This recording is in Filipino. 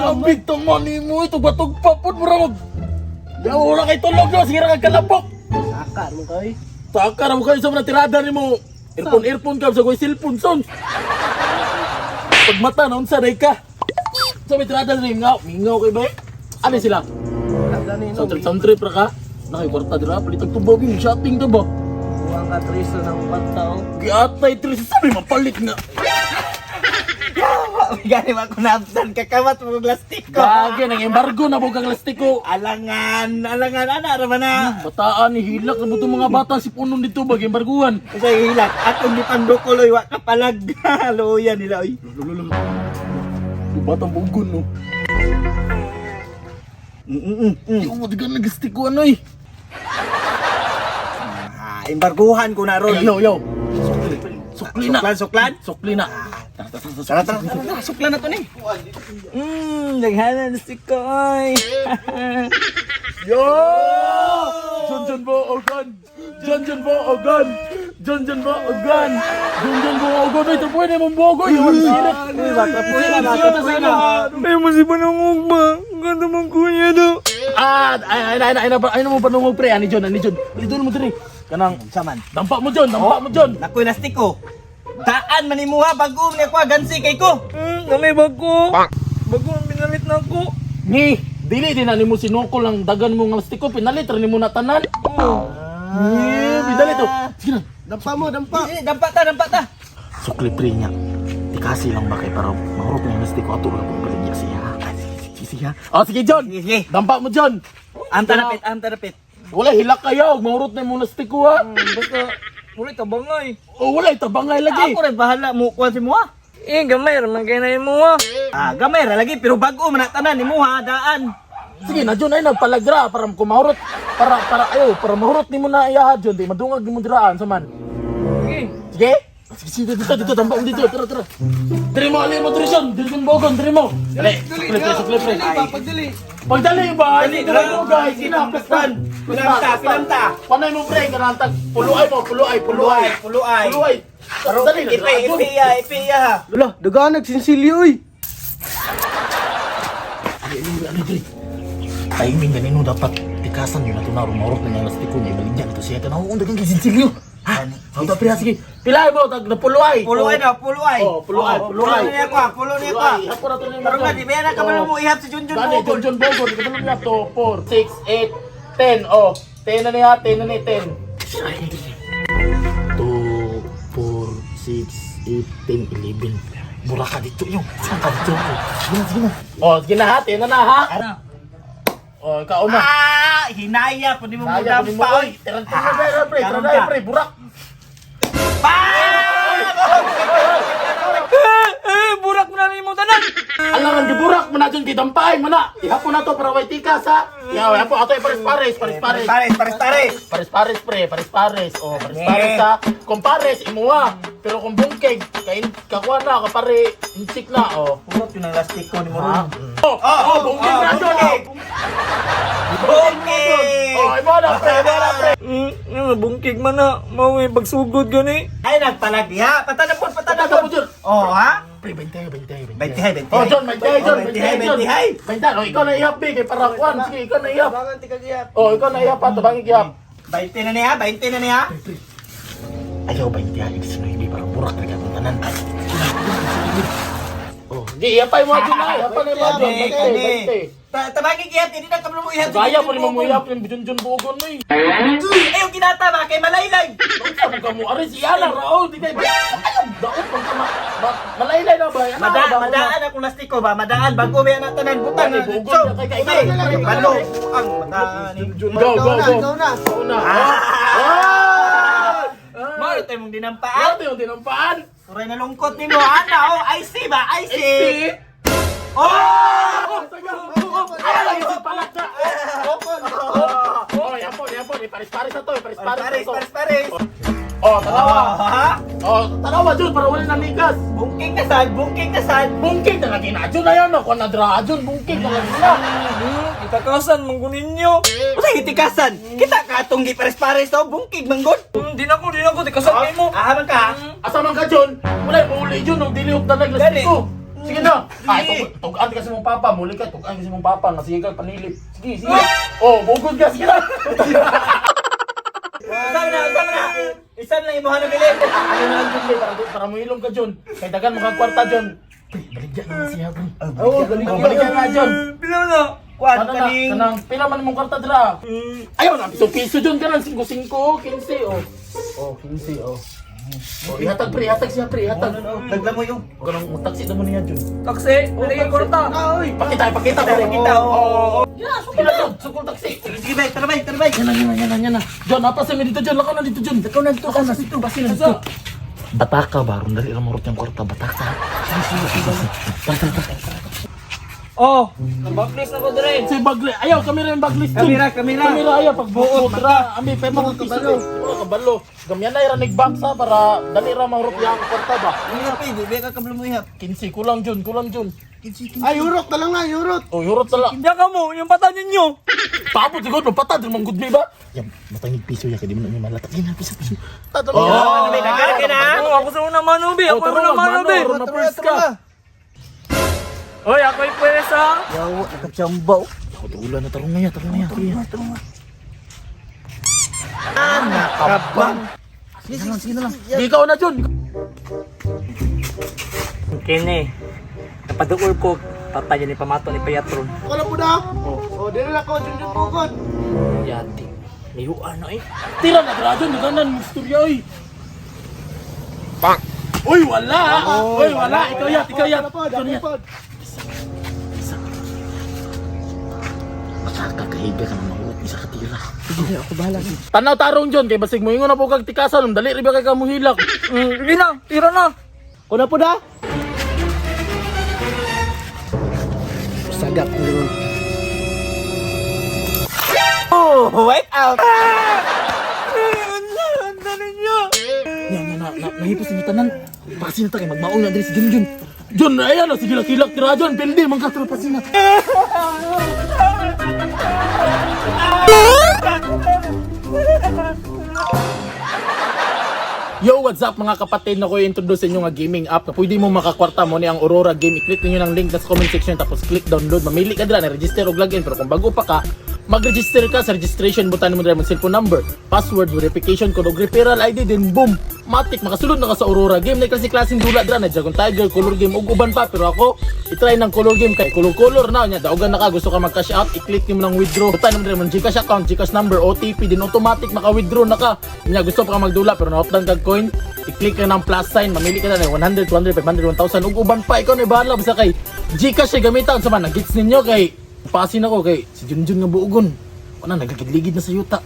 Grabe taman mo ito batog papod mo mag. Yaw ra kay tulog no sige ra kalabok. Saka mo kay. Taka ra mo kayo sa mga tirada nimo. Earphone ka sa koy cellphone son. Pag mata na unsa day ka. Sa may tirada ni mingaw kay bay. Ano sila? Wala gani no. Sound trip ra ka. Nakikwarta dira palitag tubog yung shopping ka ba? Buwang ka triso ng pagtao. Giatay tris sabi mapalit nga. Gani ba ko nabsan kakawat mo plastic ko. Gagi nang embargo na bugang lastiko. Alangan ana ra man na. Bataan ni hilak na buto mga bata si punon dito bag embarguan. Usa hilak ako ni pandukuloy wa ka palag. Luya nila oy. Lolo. Batang bugon no. Yung mo digan nagastiko ano eh. Embarguhan ko na ron. Yo. Sukli na. Suklan? Sukli na. Tara, suklan na to ni. Naghanan si Koy. Yo! John bo ogan. John bo ogan. Ito pwede mong bogo. Yung sirit. Baka na. Ay, masipan ang ugba. Ang ganda mong kuya do. Ay na mo panungog pre. Ani John. Dito mo diri. Kanang Saman. dampa mo John. Nakoy lastik ko. Daan man imuha bago ni ako gansi kay ko. Gamay bago. Bago ang pinalit na ako. Ni, dili din na nimo sinukol ang dagan mo nga lastiko. Pinalit rin mo na tanan. Pinalit to. Sige na. Dampa mo. Dampa ta. Sukli pre niya. Tikasi lang ba kay para mahurot na yung lastiko ato lang kung baligya siya. Sige. Sige John. Sige. Dampa mo John. Am tarapit. Wala hilak kayo. Mahurot na yung lastiko ha. Basta, ulit tabangay. Wala itabangay lagi. Ako rin bahala mo kuan si muha. Gamay, raman kayo na yung mga. Gamay ra lagi pero bago man tanan imuha daan. Sige na John ay nagpalagra para kumahurot. Para mahurot nimo na iya John. Di madungag nimo diraan saman. Sige. Sige dito dampa mo dito. Tara. Diri mo ali mo Trison. Diri mo bogon, diri mo. Dali. Sukli pre. Pagdali ba? Dali mo guys. Sinapastan. Pinamta. Panay mo pre kanantag puluay. Dali na. Ipiya ha. Wala, daga nagsinsilyo eh. Ano diri? Timing ganino dapat tikasan yun na ito na rumorot na yung lastiko niya. Ibaligyan ito siya. Kanang undag ang kisinsilyo. Ha? Ang tapos sige. Pilay mo, tag na puluay. Puluay. Oh, puluay. Pulo niya ko. Hapo na ito na yung Pero nga di ba na ka man mo ihap si Junjun Gani, Bogol. Junjun Bogol. Ito na niya to. 4, 6, 8, 10. Oh, 10 na niya. 10 na niya. 10. 2, 4, 6, 8, 10, 11. Mura ka dito yung. Saan ka dito? Sige na. Oh, sige na ha. 10 na ha. Oh, ikaw na. Hinaya po di mo Kaya ko ni mo. dampa. Oy, tara pre. Burak. Burak mo na rin mo tanan. Alangan di burak mo na dyan kidampay. Mana. Ihapon na to para way tikas ha. Ihapon ato yung pares-pares. Pares-pares pre. Oh, pares-pares ha. Kung pares, imuha. Pero kung bungkeg, kakuha na, kapare, insik na. Oh. Puro pinalastik ko ni mo Ha? ron. Bungkeg na dyan. Bungkeg! Oh, iba na pre. Bungkig man na. Maway pagsugod gani. Ay nagpalag diha. Patanapon. Patata mo dyan. Oh ha? Pre, 20. 20. Oh, John, 20. 20. 20. Oh, ikaw na ihap, big. Para kuhan. Sige, ikaw na ihap. Bangan tika gihap. Oh, ikaw na ihap pa. Tabangin ihap. 20 na niya. Ayaw ba hindi aling sa hindi para burak na gatong tanan. Oh, di iyapay mo dyan na. Iyapay mo dyan. 20. Tabagin ihap, hindi na kami mo ihap. Gaya pa rin mo iyap yung Junjun Bogon mo eh. Ayaw ginata ba kay malaylay. Sabi ka mo, aris iyan lang Raul. Di kayo. Ayaw, daot malaylay na ba? Madaan akong lastiko ba? Madaan bago may anak tanan butang. Bogon na kay kaibigan. Balo ang madaan. Go na. Mo ito mong dinampaan. Ate yung tinampaan. Puray na lungkot ni mo. Ana, I see ba? I see. Oh! Ayaw lang yung palat na. Oh, yapon. Paris-paris na to. Pares. Oh, tanawa. Ha? Oh, tanawa Jun para wala nang ligas. Bungking na sad. Bungkig na lagi na Jun na yun. Kung nadra Jun, bungkig na lagi na. Itakasan, manggunin nyo. Usa itikasan. Kita ka atong gipares-pares to, bungkig manggod. Di na ko. Tikasan kayo mo. Ahaman ka. Asa man ka Jun? Wala yung uli Jun. Nung dilihok na naglastiko. Sige na. Ay, tugaan ka sa mong papa. Muli ka, tugaan ka sa mong papa. Nasigal, panilip. Sige, sige. Oh, bugod ka. Sige na. Usap na! Isan lang imuha na bilin. Ano na lang dyan, para muhilom ka dyan. Kay dagan mga kwarta dyan. Pre, baligyan na siya, pre. Oo, baligyan na dyan. Pila na. Kuan Ano na, kaning. kanang, pila man mong kwarta dra. Ayaw na, piso dyan ka ng 5-5, 15, oh. Oh, 15, oh. Oh, ihatag pre, ihatag siya pre, ihatag. Dagla mo yung. Huwag ka nang taksi na mo niya dyan. Taksi. Hindi ka korta. Pakita, pakita, Pakita, pakita. oo. Sige na dyan, sukul taksi. Sige, bay, tara bay. Yan na. John, napas sa dito, John. Lakaw na dito, John. Lakaw na dito. Basi na dito. Bataka ba? Rundali lang marot yung kwarta. Bataka. Oh, backlist na ko dire. Si Bagli. Ayaw, kamera yung Baglis. John. Kamera. Kamera, ayaw. Pagbuot. Tara. Ami, pay mga kabalo. Mga kabalo. Gamyan na iranig bangsa para dali ra marot yung kwarta ba? Ihap eh, di ka kablo mo ihap. 15. Kulang, John. Kulang, John. Ay, urot na lang na, urot. Oh, yurot tala. Hindi ka mo, yung pata ninyo. Paabot siguro. Patad. Mang good me ba? Yan. Matangig piso ya. Kaya di mo na malatak. Yan na, piso. Tatalo. Oh, may nagkara ka na. Oh, ako sa una manubi. Ako yung una manubi. Runa first ka. Oy, ako'y pwes ha. Yawa, nakachambaw. Ako, tugulan na. Tarong na yan. Nakabang. Sige na lang. Ikaw na, John. Kini. Napaduol ko. Tatay ni pamato ni Payatron. Wala po na. Oh, di na ako, dyan bukod. Yati. Mayuan na eh. Tira na grado, naganan, istorya oy. Pak! Uy, wala! Uy, wala! Ikaw yat! Ikaw yat! Ikaw yat! Masaka kahiga ka na mahuot, isa ka tira. Sige, ako bahala. Tanaw tarong John, kay basig mo ingon na po kag tikasan, dali riba kay kamuhilak. Sige na, tira na. Kuna po na. Sagap nyo. Oh, wipe out. Yan, nahipos yung tanan. Pasin na tayo, magmaong na dali si John. John, ayan na, sige lakilak tira John, pildi, mangkastro pasin na. Yo, what's up mga kapatid? Na ko i-introduce sa inyo nga gaming app na pwede mo makakwarta mo ni ang Aurora Game. I-click niyo ng link sa comment section tapos click download. Mamili ka dira na register o login, pero kung bago pa ka, mag-register ka sa registration button mo dira mo cellphone number, password, verification code o referral ID, then boom, matik makasulod na ka sa Aurora Game. Na klase-klaseng dula dira na Dragon Tiger, color game ug uban pa, pero ako i-try ng color game kay color na nya. Daogan na ka, gusto ka mag-cash out, i-click niyo ng withdraw. Button mo dira mo GCash account, GCash number, OTP, din automatic maka-withdraw na ka. Nya gusto pa ka magdula pero na-offline kag coin, i-click ka ng plus sign, mamili ka na ng 100, 200, 500, 1,000 ug uban pa. Ikaw na bahala basta kay GCash ay gamitan sa man. Nagits ninyo kay pasin ako kay si Junjun nga buugon. Wala nagligid-ligid na sa yuta.